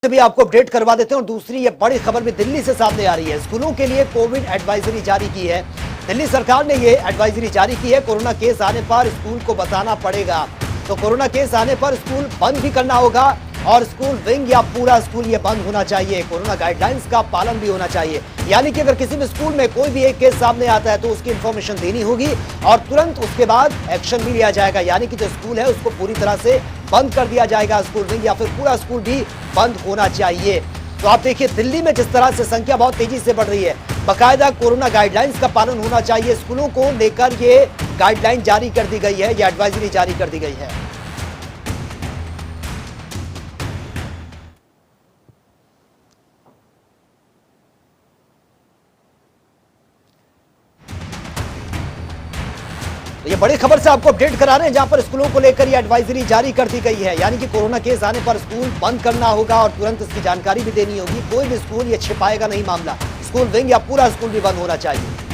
भी आपको अपडेट करवा देते हैं। और दूसरी ये बड़ी खबर भी दिल्ली से सामने आ रही है। स्कूलों के लिए कोविड एडवाइजरी जारी की है। दिल्ली सरकार ने ये एडवाइजरी जारी की है, कोरोना केस आने पर स्कूल को बताना पड़ेगा। तो कोरोना केस आने पर स्कूल बंद भी करना होगा और स्कूल विंग या पूरा स्कूल ये बंद होना चाहिए। कोरोना गाइडलाइंस का पालन भी होना चाहिए। यानी कि अगर किसी भी स्कूल में कोई भी एक केस सामने आता है तो उसकी इंफॉर्मेशन देनी होगी और तुरंत उसके बाद एक्शन भी लिया जाएगा। यानी कि जो स्कूल है उसको पूरी तरह से बंद कर दिया जाएगा। स्कूल विंग या फिर पूरा स्कूल भी बंद होना चाहिए। तो आप देखिए दिल्ली में जिस तरह से संख्या बहुत तेजी से बढ़ रही है, बाकायदा कोरोना गाइडलाइंस का पालन होना चाहिए। स्कूलों को लेकर ये गाइडलाइन जारी कर दी गई है, ये एडवाइजरी जारी कर दी गई है। तो ये बड़ी खबर से आपको अपडेट करा रहे हैं, जहां पर स्कूलों को लेकर ये एडवाइजरी जारी कर दी गई है। यानी कि कोरोना केस आने पर स्कूल बंद करना होगा और तुरंत इसकी जानकारी भी देनी होगी। कोई भी स्कूल ये छिपाएगा नहीं मामला। स्कूल विंग या पूरा स्कूल भी बंद होना चाहिए।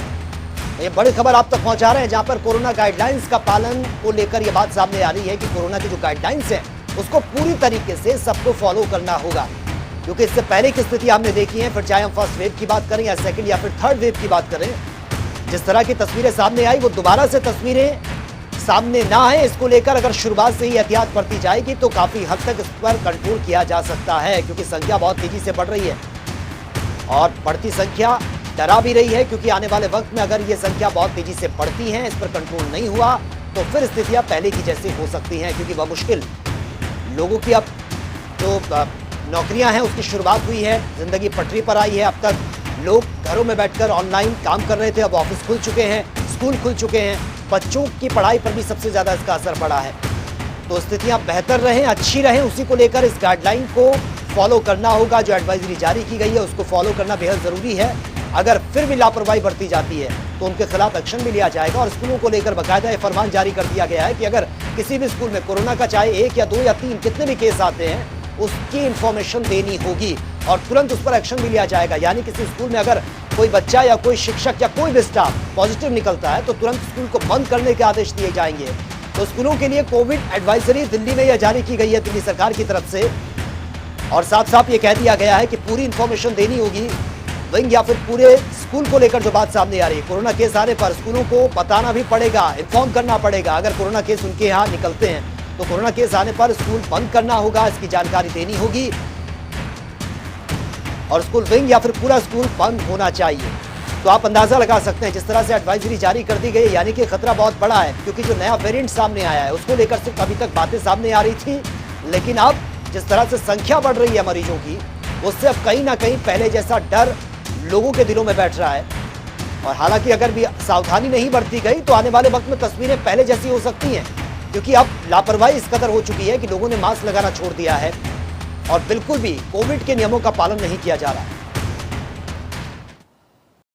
तो ये बड़ी खबर आप तक पहुंचा रहे हैं, जहां पर कोरोना गाइडलाइंस का पालन को लेकर यह बात सामने आ रही है कि कोरोना की जो गाइडलाइंस है उसको पूरी तरीके से सबको फॉलो करना होगा। क्योंकि इससे पहले की स्थिति हमने देखी है, फिर चाहे हम फर्स्ट वेव की बात करें या सेकेंड या फिर थर्ड वेव की बात करें, जिस तरह की तस्वीरें सामने आई वो दोबारा से तस्वीरें सामने ना आए। इसको लेकर अगर शुरुआत से ही एहतियात बरती जाएगी तो काफी हद तक इस पर कंट्रोल किया जा सकता है। क्योंकि संख्या बहुत तेजी से बढ़ रही है और बढ़ती संख्या डरा भी रही है। क्योंकि आने वाले वक्त में अगर ये संख्या बहुत तेजी से बढ़ती है, इस पर कंट्रोल नहीं हुआ तो फिर स्थितियां पहले की जैसी हो सकती हैं। क्योंकि वह मुश्किल लोगों की अब जो नौकरियां हैं उसकी शुरुआत हुई है, जिंदगी पटरी पर आई है। अब तक लोग घरों में बैठकर ऑनलाइन काम कर रहे थे, अब ऑफिस खुल चुके हैं, स्कूल खुल चुके हैं। बच्चों की पढ़ाई पर भी सबसे ज्यादा इसका असर पड़ा है। तो स्थितियां बेहतर रहें, अच्छी रहें, उसी को लेकर इस गाइडलाइन को फॉलो करना होगा। जो एडवाइजरी जारी की गई है उसको फॉलो करना बेहद जरूरी है। अगर फिर भी लापरवाही बरती जाती है तो उनके खिलाफ एक्शन भी लिया जाएगा। और स्कूलों को लेकर बाकायदा ये फरमान जारी कर दिया गया है कि अगर किसी भी स्कूल में कोरोना का चाहे 1 या 2 या 3 कितने भी केस आते हैं उसकी इंफॉर्मेशन देनी होगी और तुरंत उस पर एक्शन भी लिया जाएगा। यानी किसी स्कूल में अगर कोई बच्चा या कोई शिक्षक या कोई भी स्टाफ पॉजिटिव निकलता है तो तुरंत स्कूल को बंद करने के आदेश दिए जाएंगे। तो स्कूलों के लिए कोविड एडवाइजरी दिल्ली में यह जारी की गई है दिल्ली सरकार की तरफ से। और साथ साथ ये कह दिया गया है कि पूरी इंफॉर्मेशन देनी होगी विंग या फिर पूरे स्कूल को लेकर। जो बात सामने आ रही है, कोरोना केस आने पर स्कूलों को बताना भी पड़ेगा, इन्फॉर्म करना पड़ेगा। अगर कोरोना केस उनके यहाँ निकलते हैं तो कोरोना केस आने पर स्कूल बंद करना होगा, इसकी जानकारी देनी होगी और स्कूल विंग या फिर पूरा स्कूल बंद होना चाहिए। तो आप अंदाजा लगा सकते हैं जिस तरह से एडवाइजरी जारी कर दी गई, यानी कि खतरा बहुत बड़ा है। क्योंकि जो नया वेरिएंट सामने आया है उसको लेकर सिर्फ अभी तक बातें सामने आ रही थी, लेकिन अब जिस तरह से संख्या बढ़ रही है मरीजों की, उससे अब कहीं ना कहीं पहले जैसा डर लोगों के दिलों में बैठ रहा है। और हालांकि अगर भी सावधानी नहीं बरती गई तो आने वाले वक्त में तस्वीरें पहले जैसी हो सकती हैं। क्योंकि अब लापरवाही इस कदर हो चुकी है कि लोगों ने मास्क लगाना छोड़ दिया है और बिल्कुल भी कोविड के नियमों का पालन नहीं किया जा रहा है।